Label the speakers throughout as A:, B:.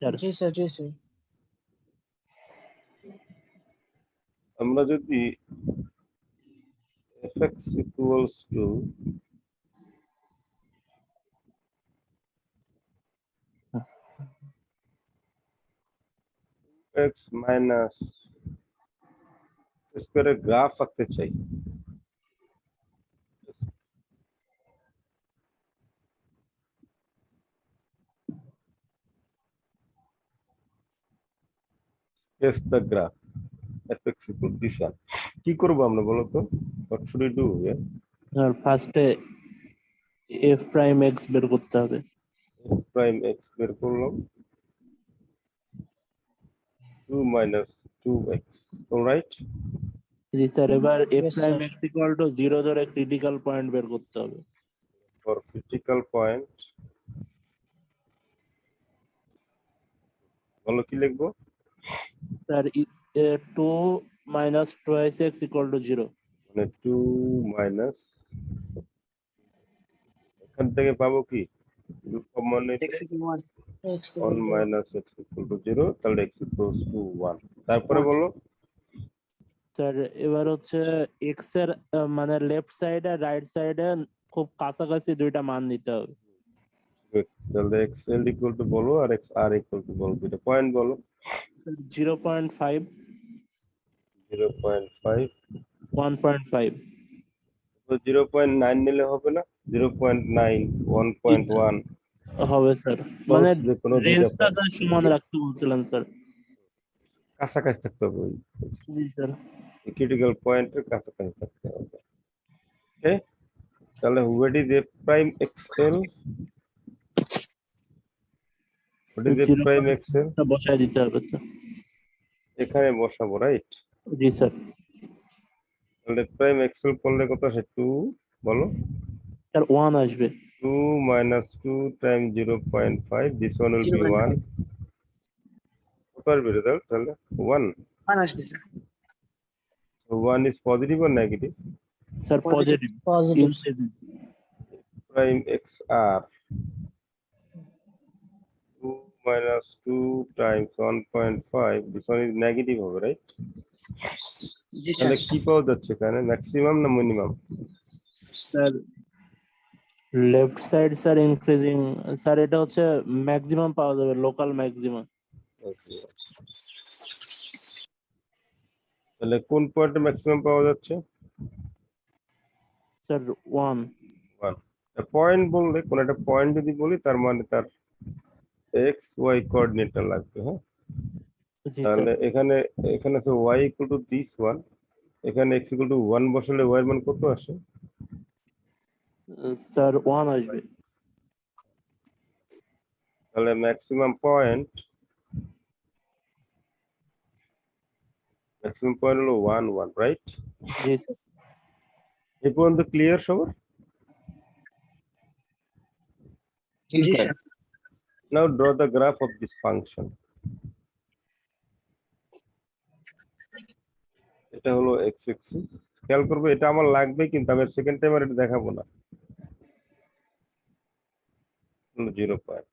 A: Sir
B: জি sir জি sir
C: আমরা যদি fx equals to x minus স্কয়ারের গ্রাফ আঁকতে চাই, sketch the graph fx equals this one, কি করব আমরা বলো তো? what should we do here?
A: Sir ফার্স্টে এফ প্রাইম এক্স বের করতে হবে।
C: f prime x বের করলাম, 2 minus 2x, alright?
A: জি স্যার, এবার F
B: Yes,
A: prime
B: sir.
A: X equal to 0 ধরে ক্রিটিক্যাল পয়েন্ট বের করতে হবে।
C: for critical point বলো কি লিখবো?
A: Sir 2 minus twice x equal to 0।
C: মানে 2 মাইনাস, এখান থেকে পাবো কি 2 কমন নিতে
B: X
C: 1 minus x equal to 0, তাহলে x equals to 1, তারপরে বলো
A: স্যার এবার হচ্ছে এক্স এর মানে লেফট সাইড আর রাইট সাইডে খুব কাছাকাছি দুইটা মান দিতে হবে।
C: তাহলে x l equal to বলো আর x r equal to বলো, দুটো পয়েন্ট বলো।
A: স্যার 0.5
C: 0.5
A: 1.5
C: তো 0.9 নিলে হবে না? 0.9 1.1
A: হবে স্যার, মানে
C: যে কোনো দুইটা
A: রেঞ্জটা স্যার সমান রাখতে বলছিলেন স্যার।
C: কাছাকাছি থাকতে হবে,
A: জি স্যার।
C: ক্রিটিক্যাল পয়েন্টের কাছাকাছি থাকতে হবে। ওকে, তাহলে what is f prime xl, what is f prime xl
A: বসায় দিতে হবে স্যার।
C: এখানে বসাবো, রাইট?
A: জি স্যার।
C: তাহলে প্রাইম xl করলে কত আসে? 2 বলো,
A: স্যার 1 আসবে।
C: 2 minus 2 times 0.5, this one will be 1, কত আসবে রেজাল্ট? তাহলে 1,
B: আসবে sir.
C: so 1 is positive or negative?
A: Sir positive.
B: Positive.
C: Prime xr 2 minus 2 times 1.5, this one is negative হবে, রাইট?
B: জি
C: তাহলে কি পাওয়া যাচ্ছে এখানে, ম্যাক্সিমাম না minimum?
A: Sir left side sir increasing, sir এটা হচ্ছে ম্যাক্সিমাম পাওয়া যাবে, লোকাল ম্যাক্সিমাম।
C: তাহলে কোন পয়েন্টে ম্যাক্সিমাম পাওয়া যাচ্ছে?
A: স্যার 1।
C: 1 পয়েন্ট বললে, কোন একটা পয়েন্ট যদি বলি তার মানে তার এক্স ওয়াই কোঅর্ডিনেটটা লাগবে, হ্যাঁ?
A: জি স্যার।
C: তাহলে এখানে এখানে আছে y equal to this one, এখানে x ইকুয়াল টু 1 বসালে y এর মান কত আসে?
A: স্যার 1 আসবে।
C: তাহলে ম্যাক্সিমাম পয়েন্ট হলো 1 1, রাইট?
A: জি স্যার।
C: এই পর্যন্ত ক্লিয়ার সবার?
B: জি sir.
C: Now draw the graph of this function. এটা হলো x অ্যাক্সিস, খেয়াল করবে এটা আমার লাগবে, কিন্তু আমি সেকেন্ড টাইম আর এটা দেখাবো না। 0 পয়েন্ট,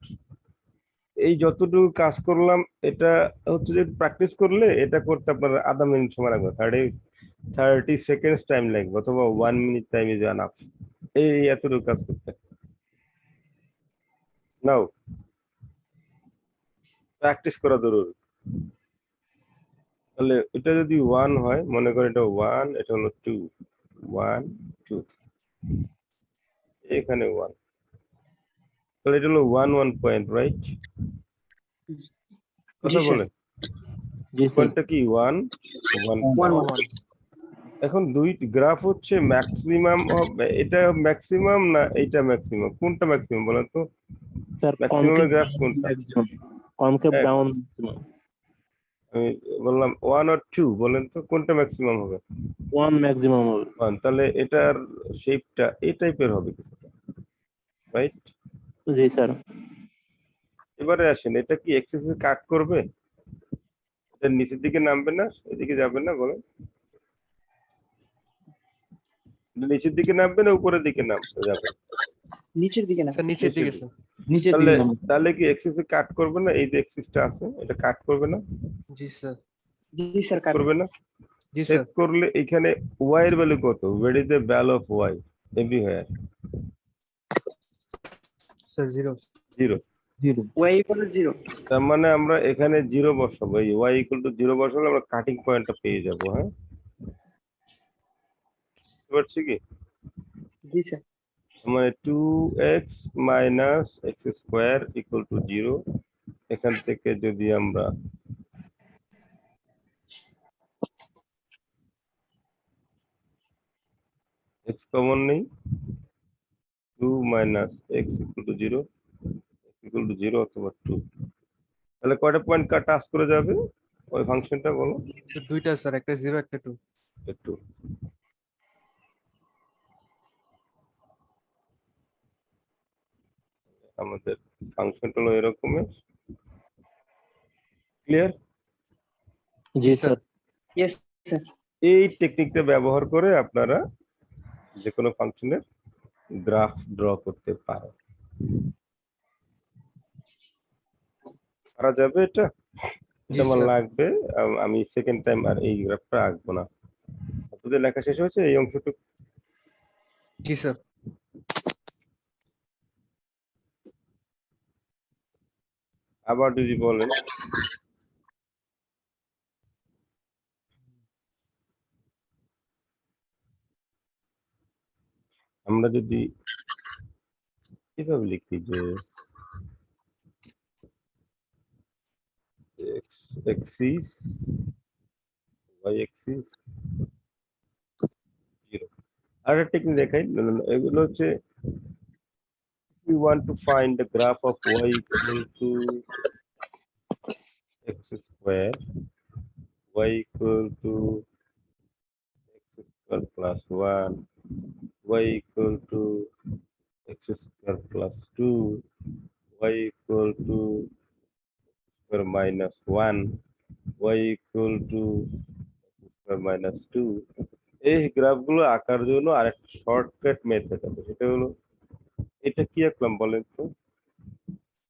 C: এই যতটুকু কাজ করলাম এটা হচ্ছে যে প্র্যাকটিস করলে এটা করতে আপনার আধা মিনিট সময় লাগবে, 30 সেকেন্ডস টাইম লাগবে, অথবা 1 মিনিট টাইম ইজ এনাফ এই এতটুকু কাজ করতে। নাও প্র্যাকটিস করা জরুরি। তাহলে এটা যদি 1 হয়, মনে করেন এটা 1, এটা হলো 2, 1 2, এখানে 1, তাহলে এটা হলো 1 1 পয়েন্ট, রাইট? কথা বলেন,
A: জি স্যার।
C: পয়েন্টটা কি 1 1। এখন দুই গ্রাফ হচ্ছে ম্যাক্সিমাম, এটা ম্যাক্সিমাম না এইটা ম্যাক্সিমাম, কোনটা ম্যাক্সিমাম বলেন তো?
A: স্যার
C: ম্যাক্সিমামের
A: কনকেভ
C: গ্রাফ
A: ডাউন
C: কোনটা?
A: ম্যাক্সিমাম, কনকেভ
C: এক।
A: Down maximum.
C: আমি বললাম 1 আর 2, বলেন তো কোনটা ম্যাক্সিমাম হবে?
A: 1 ম্যাক্সিমাম হবে।
C: 1, তাহলে এটার শেপটা এই টাইপের হবে, রাইট?
A: জি স্যার।
C: এবারে আসেন, এটা কি এক্সেসে কাট করবে? এটা নিচের দিকে নামবে না, এদিকে যাবে না, বলেন? নিচের দিকে নামবে না উপরের দিকে নামবে যাবে?
B: নিচের দিকে না
D: স্যার নিচের দিকে স্যার।
E: নিচের
C: তাহলে
E: দিকে নামান।
C: তাহলে কি এক্সিসে কাট করবে না? এই যে এক্সিসটা আছে এটা কাট করবে না?
D: জি স্যার।
B: জি স্যার কাট
C: করবে না?
D: জি
C: চেক
D: স্যার।
C: করলে এখানে y এর ভ্যালু কত? What is the value of y everywhere?
D: Sir 0।
C: 0।
E: 0
B: y equal 0
C: তার মানে আমরা এখানে 0 বসাবো। এই y ইকুয়াল টু 0 বসালে আমরা কাটিং পয়েন্টটা পেয়ে যাব। হ্যাঁ, বুঝতে পারছি কি?
B: জি স্যার
C: মানে 2x minus x square equal to 0। এখান থেকে যদি আমরা x কমন নেই, 2 minus x equal to 0, equal to 0 অথবা 2, তাহলে কয়টা পয়েন্ট টাচ করে যাবে ওই ফাংশনটা বলো?
D: স্যার দুইটা স্যার, একটা 0 একটা 2।
C: একটু আমাদের ফাংশনটা হলো এরকমের। ক্লিয়ার?
A: জি স্যার।
B: ইয়েস স্যার
C: এই টেকনিকটা ব্যবহার করে আপনারা যে কোনো ফাংশনের গ্রাফ ড্র করতে পারেন। পারা যাবে এটা?
D: জি
C: এটা আমার
D: স্যার।
C: লাগবে। আমি সেকেন্ড টাইম আর এই গ্রাফটা আঁকবো না। আপনাদের লেখা শেষ হয়েছে এই অংশটুকু?
D: জি স্যার।
C: আবার যদি বলেন আমরা যদি কিভাবে লিখি যে x axis y axis 0, আর একটা টেকনিক দেখাই। এগুলো হচ্ছে we want to find the graph of y equal to x square, y equal to x square plus 1, y equal to x square plus 2, y equal to square minus 1, y equal to square minus 2। এই গ্রাফগুলো আঁকার জন্য আরেকটা shortcut method আছে, সেটা হলো এটা কি আঁকলাম বলেন তো?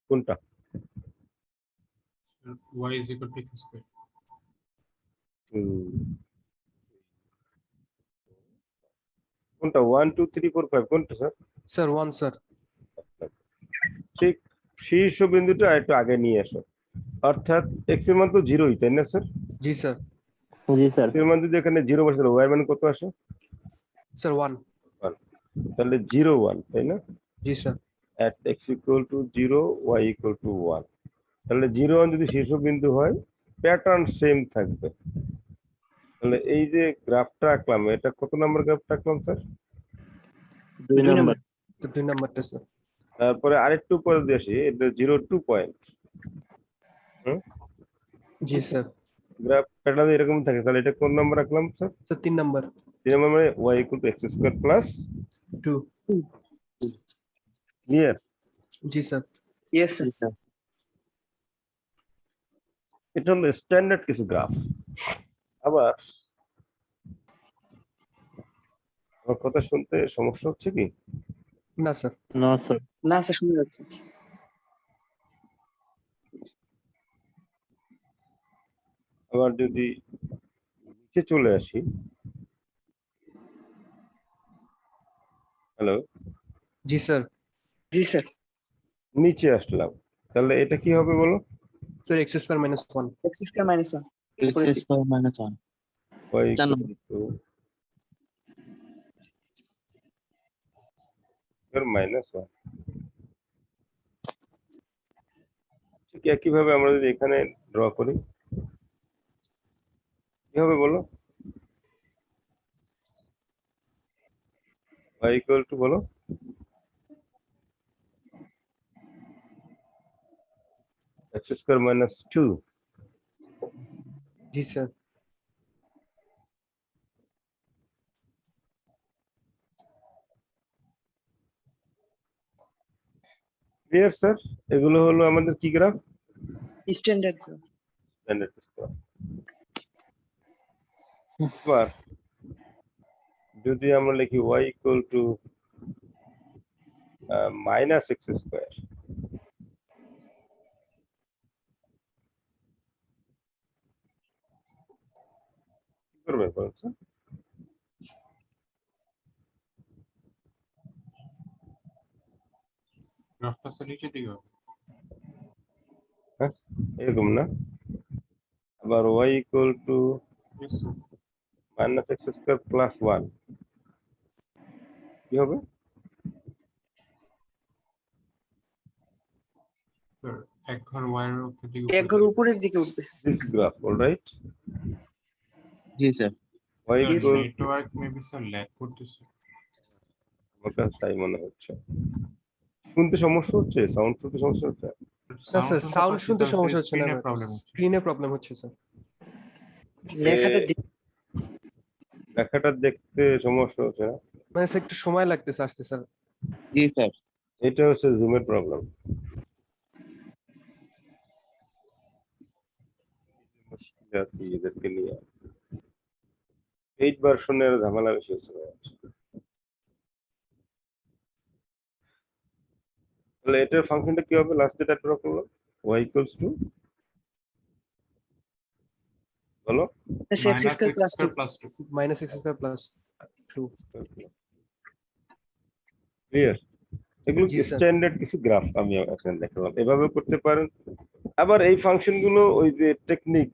C: কোনটা?
F: y is equal to x square.
C: কোনটা? 1 2 3 4 5 কোনটা স্যার?
D: Sir 1 sir.
C: ঠিক শীর্ষ বিন্দুটা একটু আগে নিয়ে আসো, অর্থাৎ x এর মান তো 0ই, তাই না স্যার?
D: জি স্যার।
A: জি স্যার।
C: x এর মান যদি এখানে 0 বসে তাহলে y এর মান কত আসে?
D: স্যার 1।
C: 1, তাহলে 0 1, তাই না?
D: জি sir.
C: at x equal to 0, y equal to 1, তাহলে 0 1 যদি শীর্ষবিন্দু হয় প্যাটার্ন সেম থাকবে। তাহলে এই যে গ্রাফটা আঁকলাম এটা কত নম্বর গ্রাফটা আঁকলাম স্যার?
A: 2 নাম্বার।
D: তো 2 নাম্বারটা স্যার।
C: তারপরে আরেকটু পরে দিয়ে আসি, এটা 0 2 পয়েন্ট।
D: জি স্যার।
C: গ্রাফ প্যাটার্ন এরকম থাকে, তাহলে এটা কোন নাম্বার আঁকলাম স্যার?
D: Sir 3 number.
C: 3 নম্বর মানে y equal to x square plus
D: 2।
C: Clear?
D: G sir.
B: Yes sir
C: এটা হলো স্ট্যান্ডার্ড কিছু গ্রাফ। আবার আমার কথা শুনতে সমস্যা হচ্ছে কি?
D: না স্যার।
A: না স্যার।
B: না স্যার শুনে যাচ্ছে
C: আবার যদি নিচে চলে আসি, হ্যালো,
D: জি স্যার।
B: জি স্যার
C: নিচে আসলাম, তাহলে এটা কি হবে বলো?
D: Sir x square minus 1।
B: x square minus 1
E: x square minus 1
C: y
E: চার
C: equal
E: number.
C: to square minus 1। ঠিক একইভাবে আমরা যদি এখানে ড্র করি কি হবে বলো? y equal to বলো x square minus 2।
D: জি স্যার।
C: Clear sir? এগুলো হলো আমাদের কি গ্রাফ?
B: Standard
C: standard graph. এবার যদি আমরা লিখি y equal to minus X square. কি করবে বলছো?
F: গ্রাফটা স্যার নিচের দিকে হবে।
C: হ্যাঁ, এরকম না, আবার Y equal to
F: Yes, sir.
C: Minus X square plus one কি হবে?
F: Sir, এক ঘর ওয়ার উপর দিকে
B: এক ঘর উপরের দিকে উঠবে স্যার।
C: This graph, alright?
E: জি sir.
C: Y
B: Yes,
C: equal,
F: network maybe sir lag করতেছে।
C: আমার কাছে তাই মনে হচ্ছে। শুনতে সমস্যা হচ্ছে, সাউন্ড শুনতে সমস্যা হচ্ছে?
D: না স্যার, সাউন্ড শুনতে সমস্যা হচ্ছে না,
F: স্ক্রিনে প্রবলেম হচ্ছে।
D: স্ক্রিনে প্রবলেম হচ্ছে স্যার।
B: লেখাটা
C: লেখাটা দেখতে সমস্যা হচ্ছে না?
D: মানে স্যার একটু সময় লাগতেছে আসতে স্যার।
E: জি স্যার।
C: এটা হচ্ছে জুমের প্রবলেম। মুশকিল আছে এদেরকে নিয়ে, 8 ভার্সনের ঝামেলা বেশি হচ্ছে। তাহলে এটার ফাংশনটা কি হবে? লাস্টে এটা ড্র করলাম y ইকুয়ালস টু, বলো।
B: x
F: minus
B: square
F: x square
B: plus
F: plus 2।
D: Minus x square plus 2।
C: Clear? এগুলো
D: জি, স্যার।
C: স্ট্যান্ডার্ড কিছু গ্রাফ আমি এখানে দেখালাম, এভাবে করতে পারেন। আবার এই ফাংশন গুলো ওই যে টেকনিক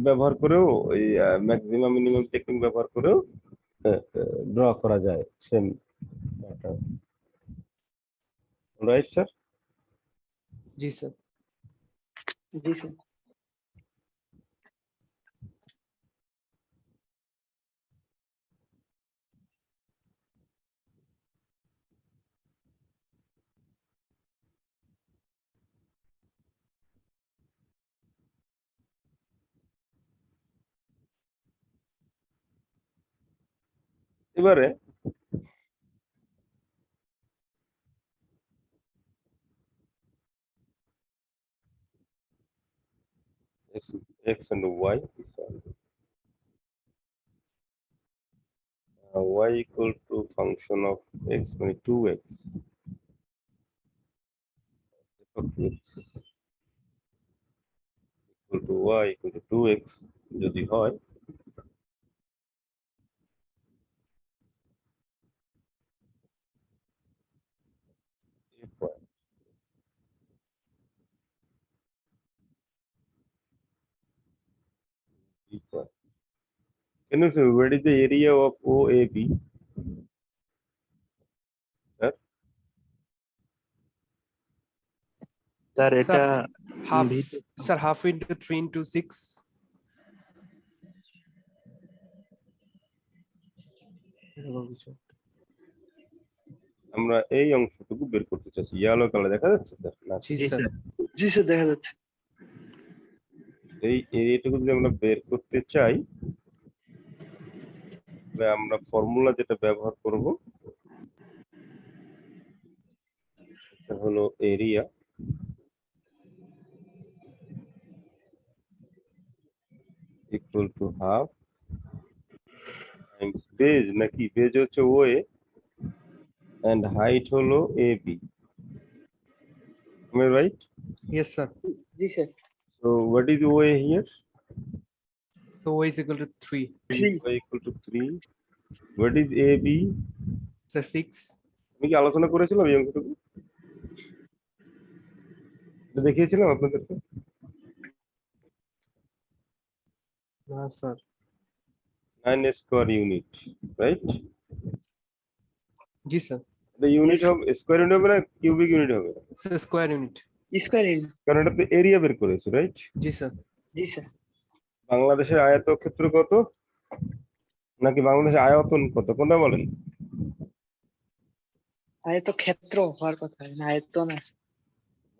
C: ব্যবহার করেও, ওই ম্যাক্সিমাম মিনিমাম টেকনিক ব্যবহার করেও ড্র করা যায়, সেম প্যাটার্ন। Right sir?
D: জি স্যার।
B: জি স্যার।
C: এবারে x and y, y equal to function of x মানে 2x equal to y equal to 2x যদি হয়, can you say what is the area of OAB? Sir?
A: Sir এটা
D: half
A: ভিতর-
D: sir half into 3 into 6। এরকম কিছু।
C: আমরা এই অংশটুকু বের করতে চাচ্ছি। ইয়েলো কালার দেখা যাচ্ছে স্যার? না,
D: জি
A: জি
D: স্যার।
A: স্যার।
B: জি স্যার দেখা যাচ্ছে।
C: এই এরিয়াটুকু যদি আমরা বের করতে চাই, তাহলে আমরা ফর্মুলা যেটা ব্যবহার করব সেটা হলো area equal to half times base, নাকি বেজ হচ্ছে ওএ and height হলো AB. Am I right?
D: Yes sir.
B: জি sir.
C: So what is OA here?
D: So y is equal to 3.
B: 3
C: OA equal to 3. What is AB?
D: Sir 6।
C: আমি কি আলোচনা করেছিলাম এই অংশটুকু? এটা দেখিয়েছিলাম আপনাদেরকে?
D: না স্যার।
C: 9 square unit, right?
D: জি স্যার।
C: এটা ইউনিট
B: Yes.
C: হবে, স্কয়ার ইউনিট হবে না কিউবিক ইউনিট হবে?
D: Sir square unit.
B: Square in.
C: কারণ এটা তো এরিয়া বের করেছে, রাইট?
D: জি স্যার।
B: জি স্যার।
C: বাংলাদেশের আয়তক্ষেত্র কত, নাকি বাংলাদেশের আয়তন কত, কোনটা বলেন?
B: আয়তক্ষেত্র হওয়ার কথা না, আয়তন আছে।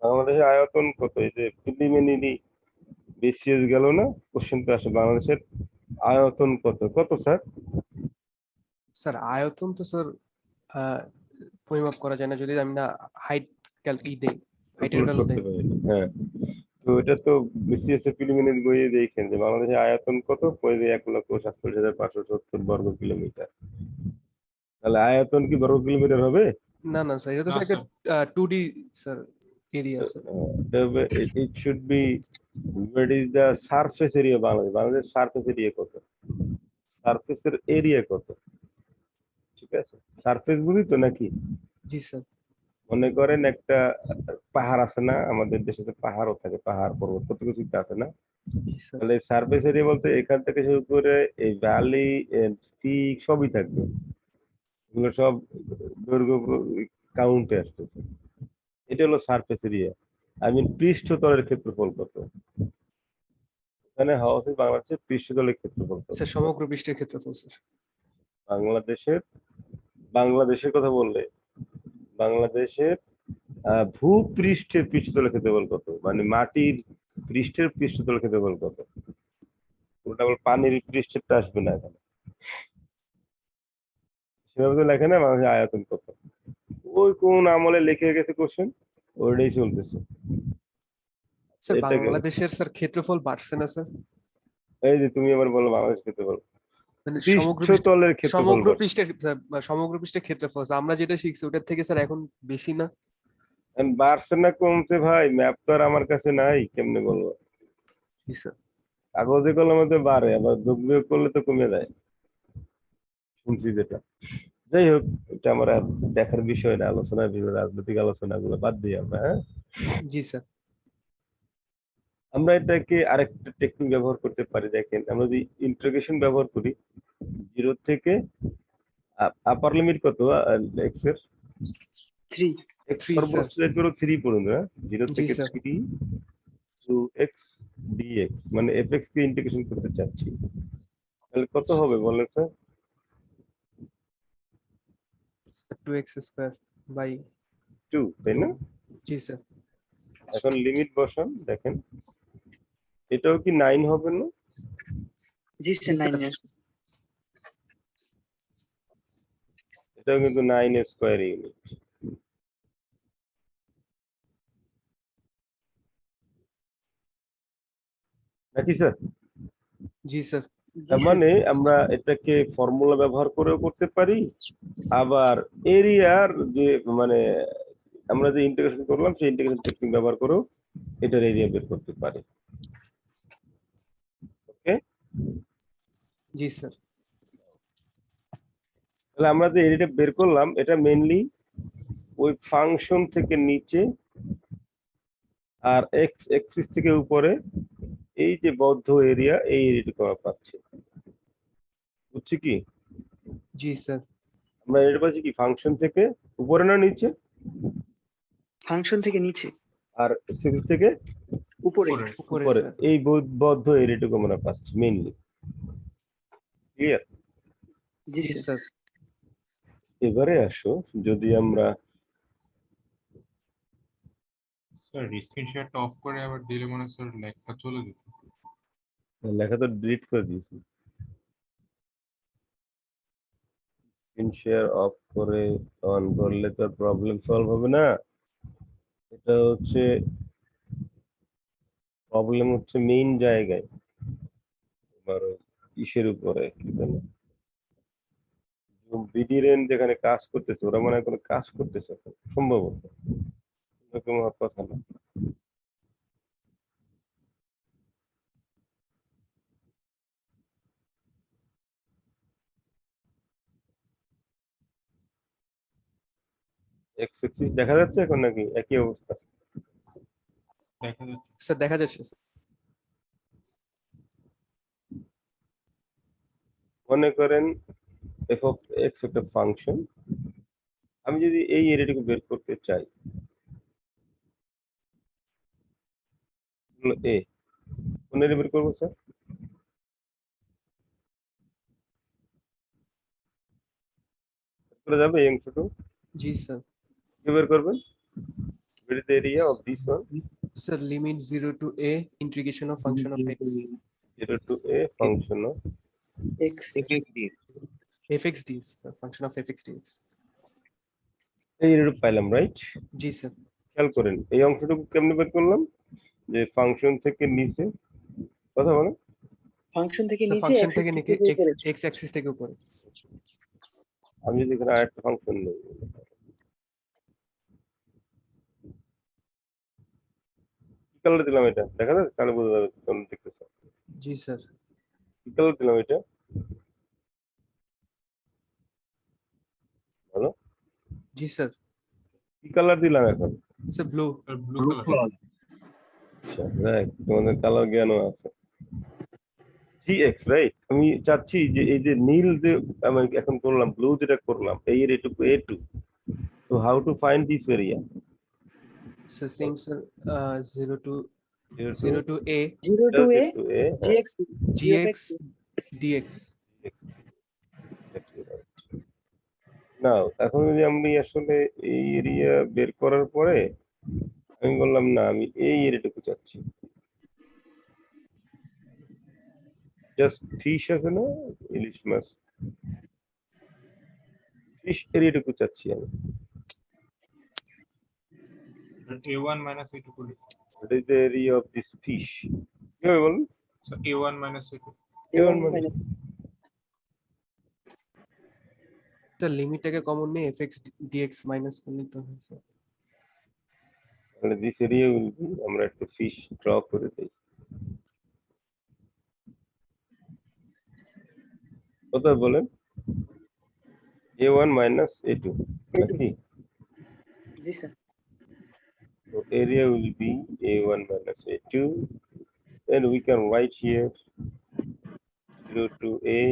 C: বাংলাদেশের আয়তন কত? এই যে প্রিলিমিনারি বিসিএস গেল না, কোশ্চেন তো আসে বাংলাদেশের আয়তন কত, কত স্যার?
D: স্যার আয়তন তো স্যার পরিমাপ করা যায় না যদি আমি না হাইট দেই, হাইটের ভ্যালু
C: করতে
D: দেই।
C: পারি না। হ্যাঁ, তো এটা তো বিসিএস এর প্রিলিমিনারি বইয়ে দেখেন যে বাংলাদেশের আয়তন কত, কই যে 1,47,570 বর্গ কিলোমিটার। তাহলে আয়তন কি বর্গ কিলোমিটার হবে?
D: না না স্যার, এটা তো
F: না,
D: স্যার একটা
F: sir.
D: 2D sir area sir.
C: it should be what is the surface area Bangladesh, Bangladesh surface area কত, সারফেসের এরিয়া কত, ঠিক আছে? সারফেস বুঝি তো নাকি?
D: জি স্যার।
C: মনে করেন একটা পাহাড় আছে না, আমাদের দেশে তো পাহাড়ও থাকে, পাহাড় পর্বত কত কিছু আছে না?
D: জি স্যার।
C: তাহলে সারফেস এরিয়া বলতে এখান থেকে শুরু করে এই ভ্যালি পিক সবই থাকবে, এগুলো সব দৈর্ঘ্য কাউন্টে আসতেছে, এটা হলো সারফেস এরিয়া। আই মিন পৃষ্ঠতলের ক্ষেত্রফল কত, এখানে হওয়া উচিত বাংলাদেশের পৃষ্ঠতলের ক্ষেত্রফল কত।
D: স্যার সমগ্র পৃষ্ঠের ক্ষেত্রফল স্যার।
C: বাংলাদেশের কথা বললে বাংলাদেশের ভূপৃষ্ঠের পৃষ্ঠতলের ক্ষেত্রফল কত, মানে মাটির পৃষ্ঠের পৃষ্ঠতলের ক্ষেত্রফল কত, ওটা আবার পানির পৃষ্ঠেরটা আসবে না এখানে, সেভাবে তো লেখে না বাংলাদেশের আয়তন কত, ওই কোন আমলে লিখে গেছে কোশ্চেন, ওইটাই চলতেছে।
D: স্যার
C: এটা গেল।
D: বাংলাদেশের স্যার ক্ষেত্রফল বাড়ছে না স্যার?
C: এই যে তুমি আবার বলো বাংলাদেশ ক্ষেত্রফল,
D: মানে
C: পৃষ্ঠতলের ক্ষেত্রফল
D: সমগ্র
C: বাড়ছে।
D: পৃষ্ঠের সমগ্র পৃষ্ঠের ক্ষেত্রফল স্যার, আমরা যেটা শিখছি ওটার থেকে স্যার এখন বেশি না?
C: বাড়ছে না কমছে ভাই, ম্যাপ তো আর আমার কাছে নাই, কেমনে বলবো?
D: জি স্যার।
C: কাগজে কলমে তো বাড়ে, আবার যোগ বিয়োগ করলে তো কমে যায়, শুনছি যেটা। যাই হোক, এটা আমার আর দেখার বিষয় না, আলোচনার বিষয়, রাজনৈতিক আলোচনাগুলো বাদ দিই আমরা, হ্যাঁ।
D: জি স্যার।
C: আমরা এটাকে আরেকটা টেকনিক ব্যবহার করতে পারি, দেখেন আমরা যদি ইন্টিগ্রেশন ব্যবহার করি, 0 থেকে আপার লিমিট কত এক্স এর,
B: 3
C: এক্স
D: 3
C: সর্বোচ্চ রেট করো 3 পর্যন্ত, হ্যাঁ, 0
D: জি
C: থেকে
D: স্যার।
C: 3 টু এক্স ডিএক্স, মানে এফএক্স কে ইন্টিগ্রেশন করতে চাচ্ছি, তাহলে কত হবে বলেন স্যার?
D: 2x স্কয়ার বাই
C: 2, তাই না?
D: জি স্যার।
C: এখন লিমিট বসান, দেখেন এটাও কি 9 হবে না?
B: জি স্যার, 9 আসবে।
C: এটাও কিন্তু 9 স্কয়ার ইউনিট, নাকি স্যার?
D: জি স্যার।
C: তার মানে আমরা এটাকে ফর্মুলা ব্যবহার করেও করতে পারি, আবার এরিয়ার যে মানে আমরা যে ইন্টিগ্রেশন করলাম সেই ইন্টিগ্রেশন টেকনিক ব্যবহার করেও এটার এরিয়া বের করতে পারি। ওকে,
D: জি স্যার।
C: তাহলে আমরা যে এরিয়াটা বের করলাম এটা মেইনলি ওই ফাংশন থেকে নিচে আর এক্স এক্সিস থেকে উপরে এই যে বদ্ধ এরিয়া, এই এরিয়াটুকু আমরা পাচ্ছি, বুঝছি কি?
D: জি স্যার।
C: আমরা এটা পাচ্ছি কি ফাংশন থেকে উপরে না নিচে,
B: ফাংশন থেকে নিচে,
C: আর এক্সিস থেকে
B: উপরে।
D: উপরে
C: উপরে,
D: স্যার।
C: এই বদ্ধ এরিয়াটুকু আমরা পাচ্ছি মেইনলি। ক্লিয়ার?
B: জি
D: জি
B: স্যার।
D: স্যার।
C: এবারে আসো, যদি আমরা
F: স্যার স্ক্রিনশটটা অফ করে আবার দিলে মনে হয় স্যার লেখা চলে যেত।
C: লেখা তো ডিলিট করে দিয়েছি, স্ক্রিন শেয়ার অফ করে অন করলে তো প্রবলেম সলভ হবে না। এটা হচ্ছে প্রবলেম, হচ্ছে মেইন জায়গায়, তোমার ইসের উপরে কি জানো, বিডি রেন যেখানে কাজ করতেছে, ওরা মনে হয় কোনো কাজ করতেছে এখন, সম্ভবত, এরকম হওয়ার কথা না। এক্স এক্সিস দেখা যাচ্ছে এখন নাকি একই অবস্থা?
F: দেখা যাচ্ছে।
D: স্যার দেখা যাচ্ছে।
C: মনে করেন এফ অফ এক্স একটা ফাংশন, আমি যদি এই এরিয়াটাকে বের করতে চাই, এ কোন এরিয়া বের করবো স্যার? করে যাবে এই অংশটুকু
D: জি স্যার।
C: কি বের করবেন? Where is the area of this one?
D: Sir limit 0 to a integration of function of x
C: 0 to a function of
B: x
D: fx dx sir, function of fx dx।
C: এই এরূপ পাইলাম, রাইট?
D: জি স্যার।
C: খেয়াল করেন এই অংশটুকু কেমনে বের করলাম, যে ফাংশন থেকে নিচে, কথা বলেন,
B: ফাংশন থেকে
D: স্যার
B: নিচে,
D: ফাংশন
B: x
D: থেকে
B: axis
D: নিচে
B: থেকে উপরে।
D: x অ্যাক্সিস থেকে উপরে।
C: আমি যদি এখানে আরেকটা ফাংশন নেই, কালার দিলাম এটা দেখা যাচ্ছে কালো বোঝা যাবে কোন দেখতেছে
D: জি স্যার।
C: কি কালার দিলাম এটা হ্যালো
D: জি স্যার।
C: কি কালার দিলাম এখন
D: sir blue.
F: Blue
A: blue
F: colour
A: ক্লজ।
C: আচ্ছা রাইট তোমাদের কালার জ্ঞানও আছে জিএক্স রাইট আমি চাচ্ছি যে এই যে নীল যে আমি এখন করলাম ব্লু যেটা করলাম এই এর এটুকু A2 so how to find this area
D: sir same sir 0 to
C: A2
D: 0 to A
B: 0 to A,
C: to A
B: GX,
D: GX DX.
C: না এখন যদি আমি আসলে এই এরিয়া বের করার পরে আমি বললাম না আমি এই এরিয়াটুকু চাচ্ছি জাস্ট ফিশ আছে না ইলিশ মাছ ফিশ এরিয়াটুকু চাচ্ছি আমি
F: A1 minus A2 করলে
C: What is the area of this fish? কিভাবে বলুন
F: so A1 minus A2
B: A1
C: মানে
B: minus
D: স্যার লিমিটটাকে কমন নিয়ে fx dx মাইনাস করলে তো হয় স্যার।
C: তাহলে this area will be আমরা একটু ফিশ ড্র করে দেই কত বলেন A1 minus A2 নাকি
B: জি sir
C: so area will be A1 minus A2 then we can write here 0 to A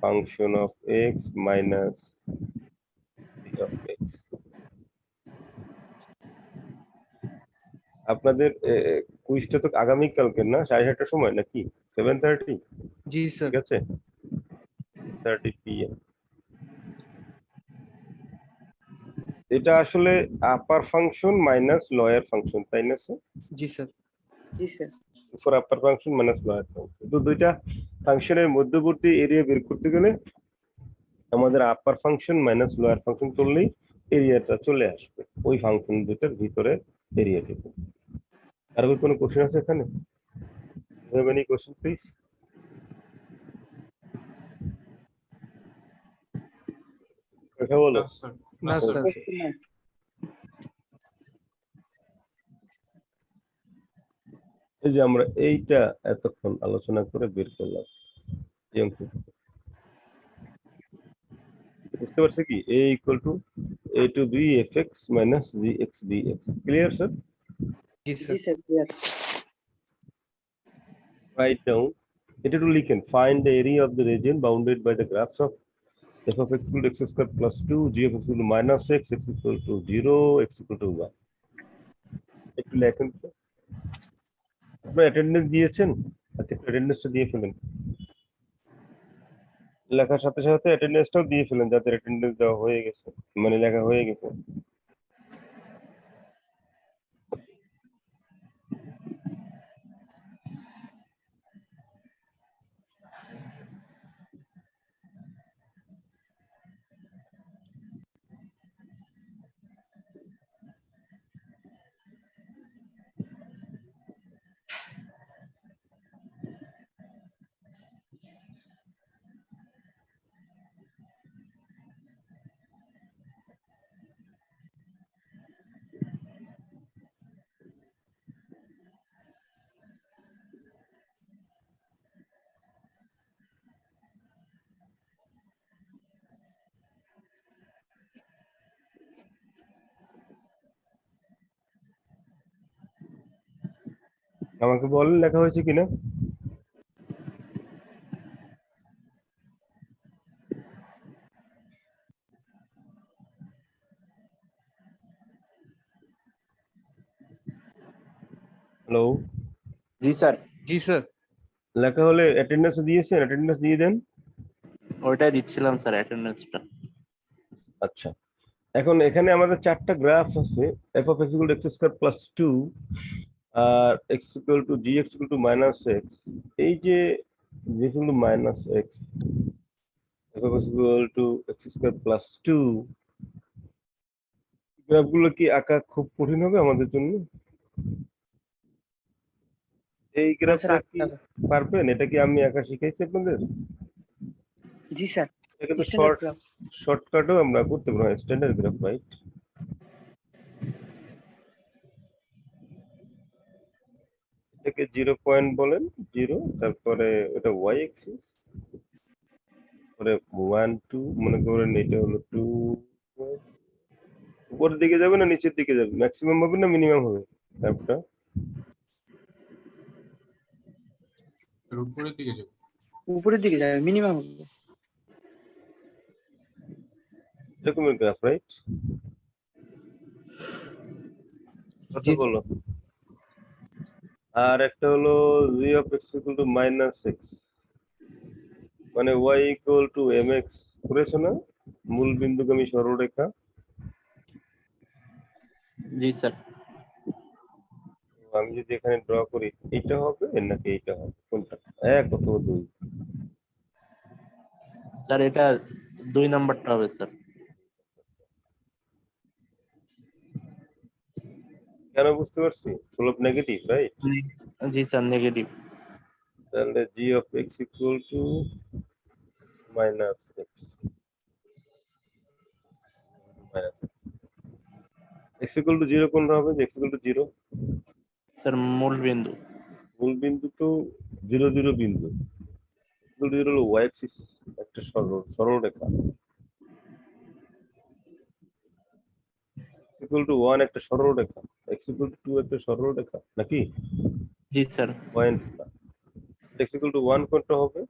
C: function of x minus b of x আপনাদের কুইজটা তো আগামী কালকে না 7:30টার সময় নাকি 7:30
D: জি স্যার।
C: ঠিক আছে 30 PM এটা আসলে আপার ফাংশন মাইনাস লোয়ার ফাংশন তাই না স্যার
D: জি স্যার।
B: জি sir
C: for upper function minus lower function তো দুইটা ফাংশনের মধ্যবর্তী এরিয়া বের করতে গেলে আমাদের আপার ফাংশন মাইনাস লোয়ার ফাংশন করলেই এরিয়াটা চলে আসবে ওই ফাংশন দুটার ভিতরে এরিয়াটুকু আর কোনো কোশ্চেন আছে এখানে have any question please কথা বলো
F: না স্যার
D: না স্যার।
C: এই যে আমরা এইটা এতক্ষণ আলোচনা করে বের করলাম এই অঙ্ক বুঝতে পারছে কি a equal to a to b fx minus gx dx clear sir
D: জি
B: জি
D: sir.
B: Sir clear
C: write down এটা একটু লিখেন find the area of the region bounded by the graphs of f of x equal to x square plus 2 g of x equal to minus x x equal to 0 x equal to 1 একটু লেখেন তো আপনার attendance দিয়েছেন আচ্ছা অ্যাটেন্ডেন্সটা দিয়ে ফেলেন লেখার সাথে সাথে অ্যাটেন্ডেন্সটাও দিয়ে ফেলেন যাদের অ্যাটেন্ডেন্স দেওয়া হয়ে গেছে মানে লেখা হয়ে গেছে আমাকে বলেন লেখা হয়েছে কিনা হ্যালো
A: জি স্যার।
D: জি স্যার।
C: লেখা হলে অ্যাটেন্ডেন্স দিয়েছেন অ্যাটেন্ডেন্স দিয়ে দেন
A: ওইটাই দিচ্ছিলাম স্যার অ্যাটেন্ডেন্সটা।
C: আচ্ছা এখন এখানে আমাদের চারটা গ্রাফ আছে f of x equal to x square plus 2 R x equal to gx equal to minus x এই যে g equal to minus x f of x equal to x square plus 2 গ্রাফগুলো কি আঁকা খুব কঠিন হবে আমাদের জন্য এই গ্রাফটা কি পারবেন এটা কি আমি আঁকা শিখাইছি আপনাদের
B: জি স্যার
C: এটা তো
B: স্ট্যান্ডার্ড গ্রাফ
C: শর্টকাটও আমরা করতে পারবো স্ট্যান্ডার্ড গ্রাফ রাইট এটাকে 0 পয়েন্ট বলেন, 0, তারপরে এটা ওয়াই এক্সিস, পরে 1 2 মনে করেন এটা হলো 2, উপরের দিকে যাবে না নিচের দিকে যাবে, ম্যাক্সিমাম হবে না মিনিমাম হবে তারপরটা?
F: এর উপরের দিকে যাবে।
B: উপরের দিকে যাবে, মিনিমাম হবে।
C: এরকমের গ্রাফ, রাইট? কথা
D: জি,
C: বলো। আর একটা হলো g of x equal to minus x, মানে y equal to mx করেছো না, মূল বিন্দুগামী সরলরেখা।
A: জি স্যার।
C: আমি যদি এখানে ড্র করি, এইটা হবে নাকি এইটা হবে, কোনটা? 1 অথবা 2?
A: স্যার এটা 2 নাম্বারটা হবে স্যার।
C: কেন বুঝতে পারছি? Slope negative, right?
A: জি স্যার, নেগেটিভ।
C: তাহলে g of x equal to minus x, minus x equal to 0 কোনটা হবে? x equal to 0
A: স্যার মূল বিন্দু।
C: মূল বিন্দু তো 0 0 বিন্দু, equal to 0 হলো y axis, একটা সরলরেখা। equal to 1 একটা সরলরেখা, x equal to 2 একটা সরলরেখা নাকি?
A: জি স্যার।
C: পয়েন্ট না, x equal to 1 কোনটা হবে?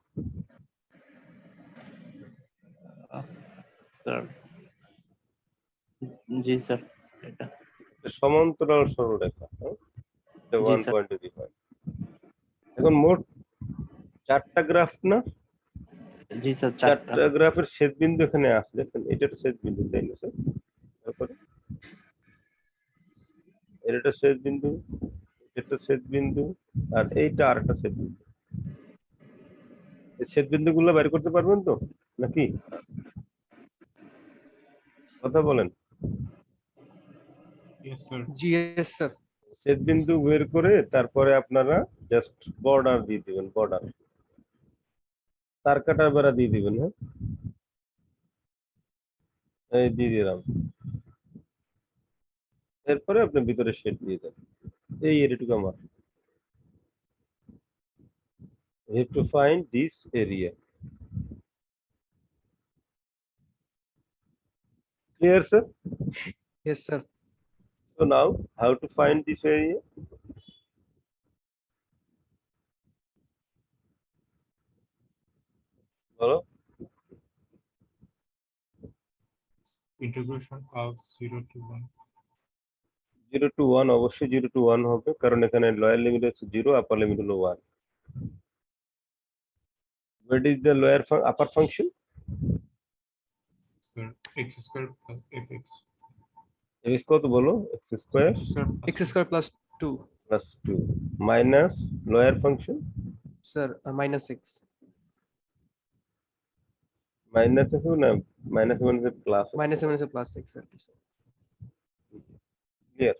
A: স্যার জি স্যার, এটা
C: একটা সমান্তরাল সরলরেখা, হ্যাঁ? এটা
A: জি
C: 1
A: স্যার।
C: পয়েন্টে ডিফাইন। এখন মোট 4টা গ্রাফ না?
A: জি স্যার, 4টা।
C: 4টা গ্রাফের ছেদ বিন্দু এখানে আছে, দেখেন এটা একটা ছেদ বিন্দু, তাই না স্যার? তারপরে এটা ছেদ বিন্দু, এটা ছেদ বিন্দু, আর এইটা আরেকটা ছেদ বিন্দু। এই ছেদ বিন্দুগুলো বের করতে পারবেন তো নাকি? কথা বলেন।
F: Yes, sir.
D: জি yes স্যার।
C: ছেদ বিন্দু বের করে তারপরে আপনারা জাস্ট বর্ডার দিয়ে দিবেন, বর্ডার তার কাটার বেড়া দিয়ে দিবেন। হ্যাঁ, এই দিয়ে দিলাম। এরপরে আপনি ভিতরে শেড দিয়ে দেন। এই এরিয়াটুকু আমার। You have to find this area. Clear, sir?
D: Yes sir.
C: So now, how to find this area? Hello?
F: Integration of 0 to 1.
C: 0 to 1 অবশ্যই 0 to 1 হবে, কারণ এখানে লোয়ার লিমিট হচ্ছে 0, আপার লিমিট হলো 1. What is the upper function?
F: Sir, x square plus fx.
C: x কত বলো? x square
F: X square plus
D: x square plus 2
C: plus 2 minus lower function
D: sir minus x.
C: minus আছে না, minus 1 is plus.
D: Minus minus plus x sir.
C: Clear?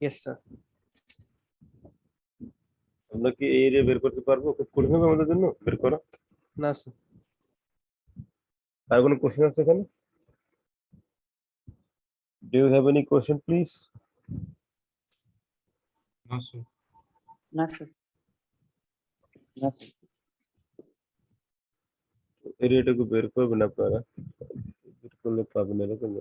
D: Yes sir.
C: আমরা কি এই area বের করতে পারবো? খুব কঠিন হবে আমাদের জন্য বের করা।
D: না স্যার।
C: আর কোনো কোশ্চেন আছে এখানে? Do you have any question, please?
F: No, sir.
B: না স্যার।
C: এরিয়াটাকে বের করবেন আপনারা, বের করলে পাবেন এরকম।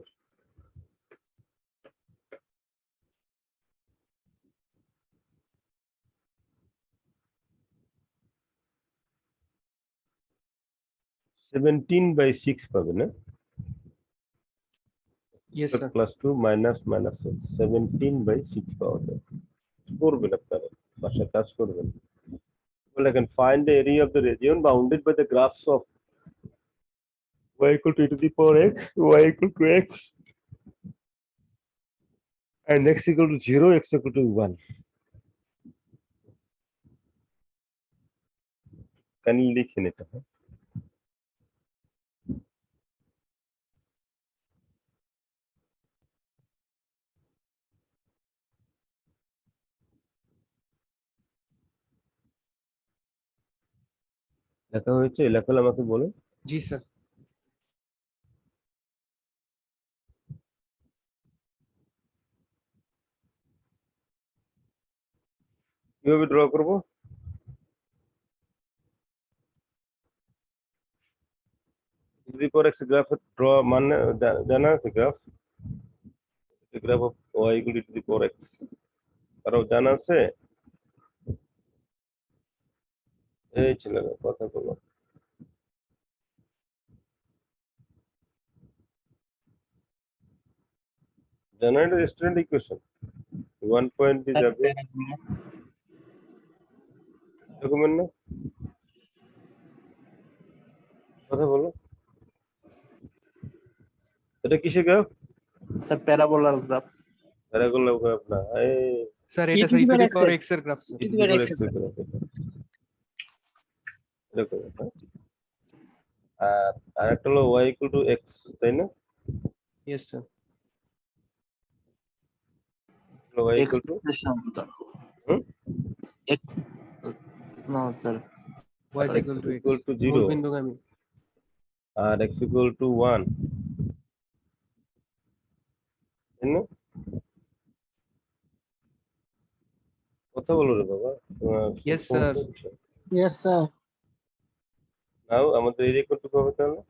C: (17/6) পাবেন, না?
D: Yes sir.
C: Plus 2 minus minus 17/6 পাওয়া যায়। করবেন আপনারা, বাসায় কাজ করবেন। Well, I can find the area of the region bounded by the graphs of y equal to e to the power x, y equal to x, and x equal to 0, x equal to 1. Can you লিখেন এটা? লেখা হয়েছে? লেখা হলে আমাকে বলুন।
D: জি sir.
C: কিভাবে draw করব? যদি পর এক্স গ্রাফ ড্র মানে জানা আছে graph graph of y equal to the power x কারো জানা আছে? এই ছেলেরা কথা বলো। জানা এটা স্ট্যান্ডার্ড ইকুয়েশন 1 পয়েন্ট দিয়ে যাবে এরকমের না? কথা বলো। এটা কিসের গ্রাফ?
A: স্যার প্যারাবোলার গ্রাফ।
C: প্যারাবোলার গ্রাফ না, এই
D: স্যার
B: E
D: এটা
B: to
D: sir
B: the
D: e to
B: power
D: the
B: x
D: power
B: এর।
D: x এর graph sir.
B: E to the power x এর।
C: এরকম, হ্যাঁ? আর আরেকটা হলো y ইকুয়াল টু x, তাই না?
D: Yes sir.
C: y equal to
A: x no sir
D: y
C: x
D: equal to x
C: equal to 0
D: মূলবিন্দুগামী।
C: আর x ইকুয়াল টু 1, তাই না? কথা বলো রে বাবা।
D: Yes, sir.
B: Yes, sir.
C: নাও আমাদের এরিয়া কত হবে তাহলে?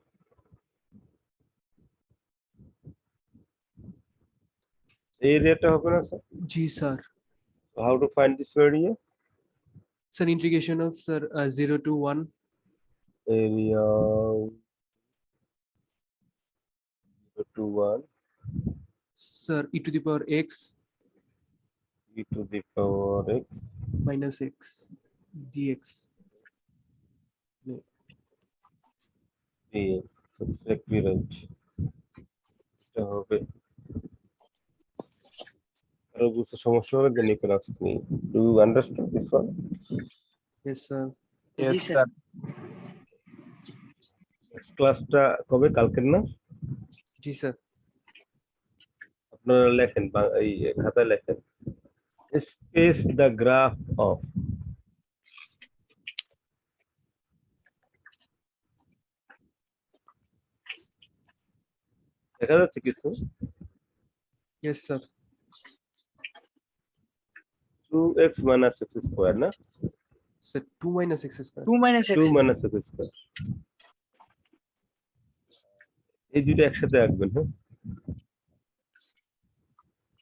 C: এই এরিয়াটা হবে না স্যার?
D: জি sir.
C: How to find this area?
D: Sir integration of sir 0 to 1
C: area to 1
D: sir e to the power x
C: e to the power x
D: minus x dx।
C: dx, exactly right. এটা হবে আরো বুঝতে সমস্যা হলে then you can ask me. Do you understand this one?
D: yes sir।
B: জি sir.
C: Next ক্লাসটা কবে? কালকের না?
D: জি স্যার।
C: আপনারা লেখেন এই খাতায় লেখেন স্কেচ দ্য গ্রাফ অফ দেখা যাচ্ছে কিছু?
D: yes sir।
C: 2x minus x square না?
D: Sir 2 minus x square
B: 2 minus x
C: 2 minus x square এই দুইটা একসাথে আঁকবেন, হ্যাঁ?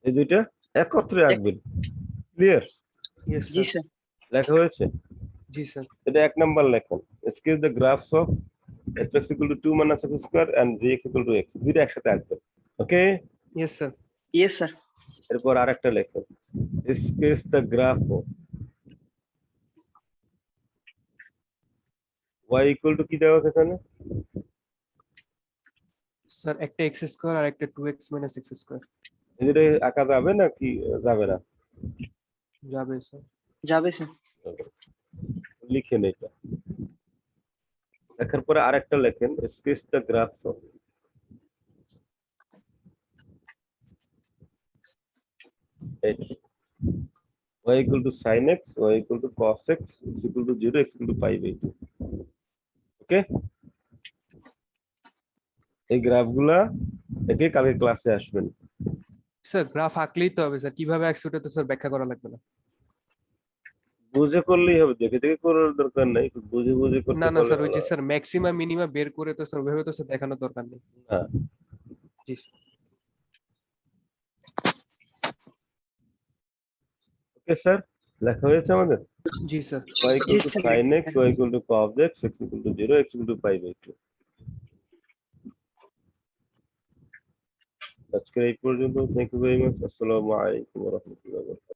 C: এই দুইটা একত্রে আঁকবেন, ক্লিয়ার?
D: yes
B: জি
D: sir।
B: স্যার।
C: লেখা হয়েছে?
D: জি স্যার।
C: এটা এক নাম্বার লেখেন sketch the graphs of x equal to 2 minus x square and gx equal to x, দুইটা একসাথে আঁকবেন, ওকে?
D: yes sir।
B: Yes sir.
C: এরপর আরেকটা লেখেন sketch the graph of y equal to কি দেওয়া আছে এখানে?
D: স্যার একটা x স্কয়ার আর একটা 2x minus x স্কয়ার
C: এই দুটো আঁকা যাবে না কি যাবে না?
D: যাবে স্যার।
B: যাবে স্যার।
C: লিখেন এটা, লেখার পরে আরেকটা লেখেন sketch the graphs of y equal to sin x, y equal to cos x, x equal to 0, x equal to pi by 2, ওকে? এই গ্রাফগুলা একে কালকে ক্লাসে আসবেন।
D: স্যার গ্রাফ আঁকলেই তো হবে স্যার, কিভাবে আঁকছে ওটা তো স্যার ব্যাখ্যা করা লাগবে না।
C: বুঝে করলেই হবে, দেখে দেখে করার দরকার নাই, বুঝে বুঝে করতে
D: না না
C: পারলে
D: স্যার ওই যে
C: ভালো।
D: স্যার ম্যাক্সিমাম মিনিমাম বের করে তো স্যার ওইভাবে তো স্যার দেখানোর দরকার নেই।
C: হ্যাঁ,
D: জি
C: ওকে স্যার, লেখা হয়েছে আমাদের?
D: জি sir.
C: y equal to sin x, y equal to cos x, x equal to 0, x equal to pi by 2। আজকে এই পর্যন্ত, থ্যাংক ইউ ভেরি মাচ। আসসালামু আলাইকুম ওয়া রাহমাতুল্লাহি ওয়া বারাকাতুহু।